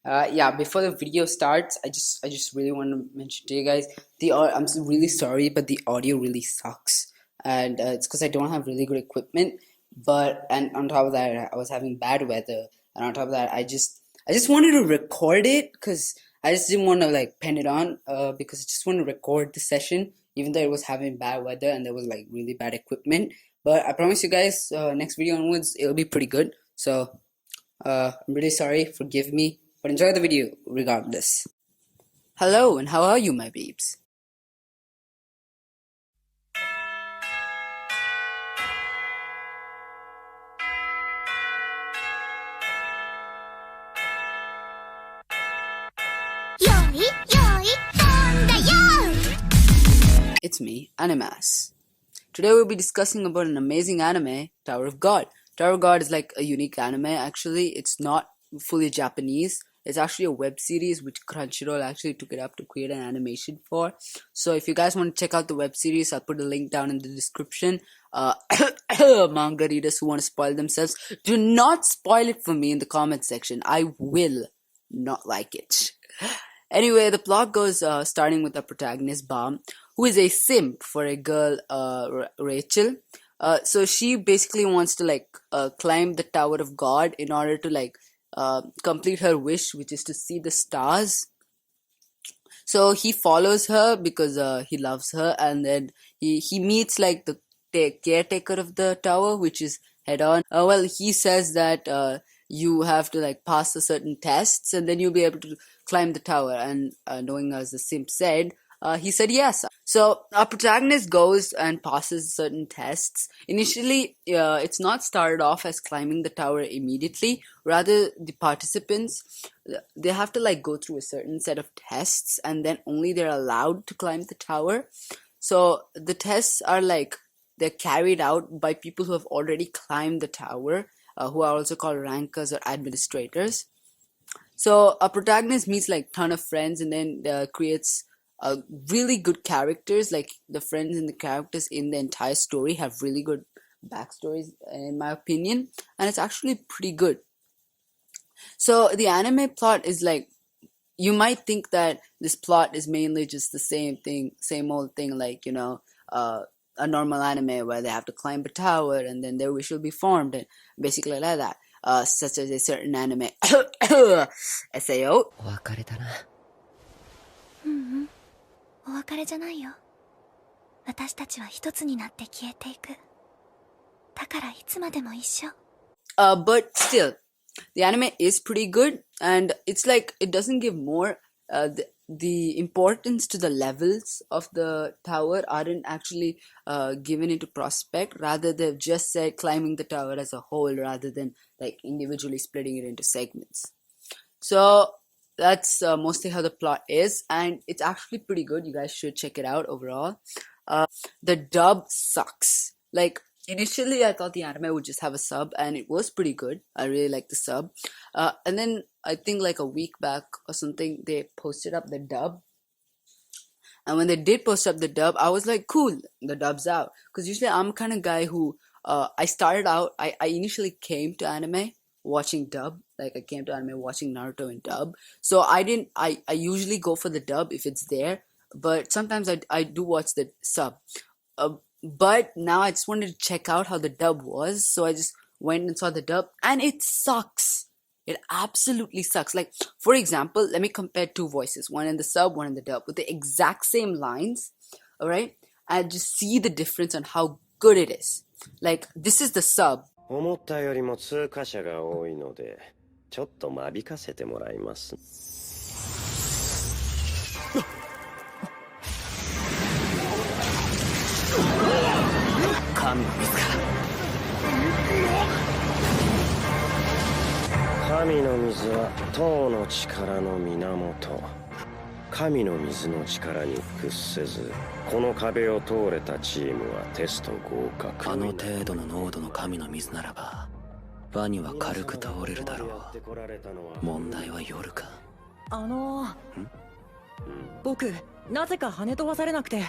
Yeah, before the video starts, I just really want to mention to you guys I'm really sorry, but the audio really sucks, and it's because I don't have really good equipment. But and on top of that, I was having bad weather, and on top of that, I just wanted to record it because I just didn't want to like pen it on, because I just want to record the session, even though it was having bad weather and there was like really bad equipment. But I promise you guys, next video onwards, it'll be pretty good. So. I'm really sorry, forgive me, but enjoy the video regardless. Hello, and how are you, my babes? It's me, Animas. Today we'll be discussing about an amazing anime, Tower of God. Tower of God is like a unique anime actually. It's not fully Japanese. It's actually a web series which Crunchyroll actually took it up to create an animation for. So if you guys want to check out the web series, I'll put a link down in the description. Manga readers who want to spoil themselves, do not spoil it for me in the comment section. I will not like it. Anyway, the plot goes starting with the protagonist, Bomb, who is a simp for a girl, Rachel. So she basically wants to like climb the Tower of God in order to like complete her wish, which is to see the stars. So he follows her because he loves her, and then he meets like the caretaker of the tower, which is head on. Well, he says that you have to like pass a certain tests, and then you'll be able to climb the tower. And knowing as the simp said, he said yes. So our protagonist goes and passes certain tests. Initially, it's not started off as climbing the tower immediately. Rather, the participants, they have to like go through a certain set of tests, and then only they're allowed to climb the tower. So the tests are like they're carried out by people who have already climbed the tower, who are also called rankers or administrators. So a protagonist meets like ton of friends, and then creates really good characters. Like the friends and the characters in the entire story have really good backstories, in my opinion, and it's actually pretty good. So the anime plot is like, you might think that this plot is mainly just the same thing, same old thing, like, a normal anime where they have to climb a tower and then their wish will be formed, and basically like that, such as a certain anime SAO. お別れだな。お別れじゃないよ。私たちは一つになって消えていく。だからいつまでも一緒。But still, the anime is pretty good, and it's like it doesn't give more. The importance to the levels of the tower aren't actually given into prospect. Rather, they've just said climbing the tower as a whole, rather than like individually splitting it into segments. So that's mostly how the plot is, and it's actually pretty good. You guys should check it out overall. The dub sucks. Like, initially I thought the anime would just have a sub, and it was pretty good. I really liked the sub. And then I think like a week back or something, they posted up the dub. And when they did post up the dub, I was like, cool, the dub's out. Because usually I'm kind of guy who, I initially came to anime watching dub. Like, I came to anime watching Naruto in dub. So I usually go for the dub if it's there. But sometimes I do watch the sub. But now I just wanted to check out how the dub was. So I just went and saw the dub, and it sucks. It absolutely sucks. Like, for example, let me compare two voices, one in the sub, one in the dub, with the exact same lines, alright? And just see the difference on how good it is. Like, this is the sub. 思ったよりも通過者が多いので、ちょっと間引かせてもらいます。神の水か。神の水は塔の力の源。神の水の力に屈せず、この壁を通れたチームはテスト合格。あの程度の濃度の神の水ならば、ワニは軽く倒れるだろう。問題は夜か。僕、なぜか跳ね飛ばされなくて。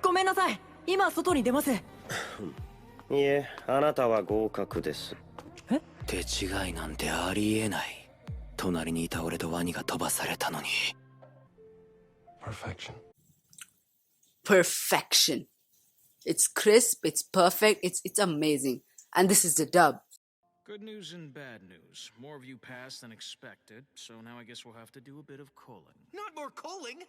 ごめんなさい。今外に出ます。いえ、あなたは合格です。手違いなんてありえない。隣にいた俺とワニが飛ばされたのに。 Perfection. Perfection. It's crisp, it's perfect, it's amazing. And this is the dub. Good news and bad news. More of you passed than expected, so now I guess we'll have to do a bit of culling. Not more culling!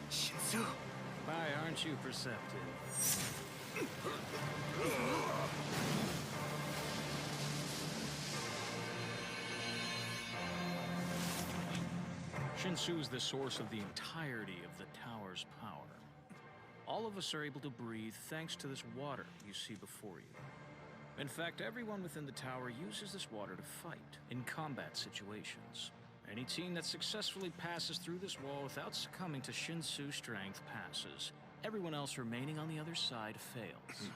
Shinsu! Why aren't you perceptive? Shinsu is the source of the entirety of the tower's power. All of us are able to breathe thanks to this water you see before you. In fact, everyone within the tower uses this water to fight in combat situations. Any team that successfully passes through this wall without succumbing to Shinsu's strength passes. Everyone else remaining on the other side fails.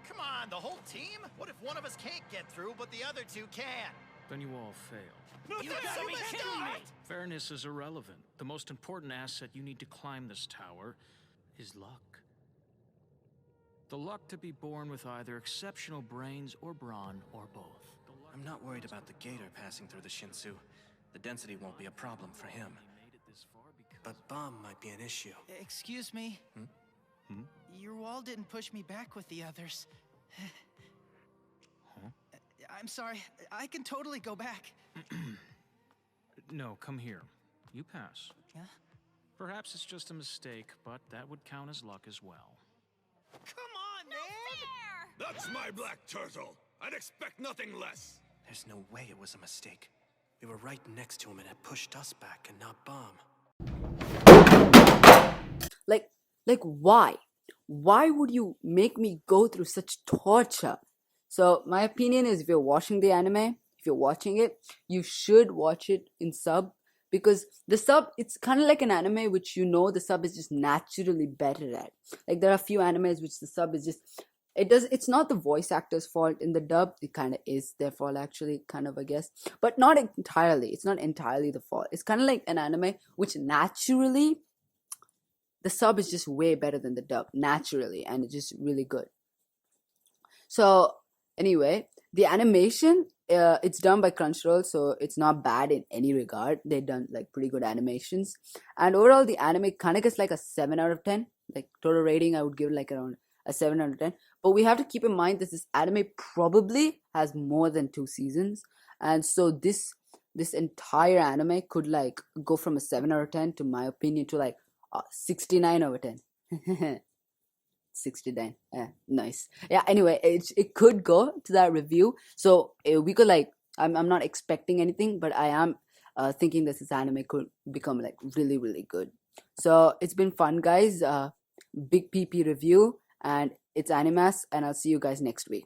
Come on, the whole team? What if one of us can't get through, but the other two can? Then you all fail. You gotta be kidding me! Fairness is irrelevant. The most important asset you need to climb this tower is luck. The luck to be born with either exceptional brains or brawn or both. I'm not worried about the gator passing through the Shinsu. The density won't be a problem for him. But bomb might be an issue. Excuse me? Your wall didn't push me back with the others. I'm sorry. I can totally go back. No, come here. You pass. Yeah? Perhaps it's just a mistake, but that would count as luck as well. Come on, man! That's my black turtle. I'd expect nothing less. There's no way it was a mistake. We were right next to him and it pushed us back and not bomb. Like why? Why would you make me go through such torture? So my opinion is, if you're watching the anime, if you're watching it, you should watch it in sub, because the sub, it's kind of like an anime which the sub is just naturally better at. Like there are a few animes which the sub is just, it's not the voice actor's fault. In the dub, it kind of is their fault actually, kind of, I guess, but not entirely. It's not entirely the fault. It's kind of like an anime which naturally, the sub is just way better than the dub naturally, and it's just really good. So anyway, the animation, it's done by Crunchyroll, so it's not bad in any regard. They've done like pretty good animations, and overall the anime kind of gets like a 7 out of 10. Like total rating, I would give it like around a 7 out of 10. But we have to keep in mind that this anime probably has more than 2 seasons, and so this entire anime could like go from a 7 out of 10 to, my opinion, to like 69 over 10. 69. Yeah, nice. Yeah, anyway, it could go to that review. So we could like, I'm not expecting anything, but I am thinking that this anime could become like really, really good. So it's been fun, guys. Big PP review, and it's Animas, and I'll see you guys next week.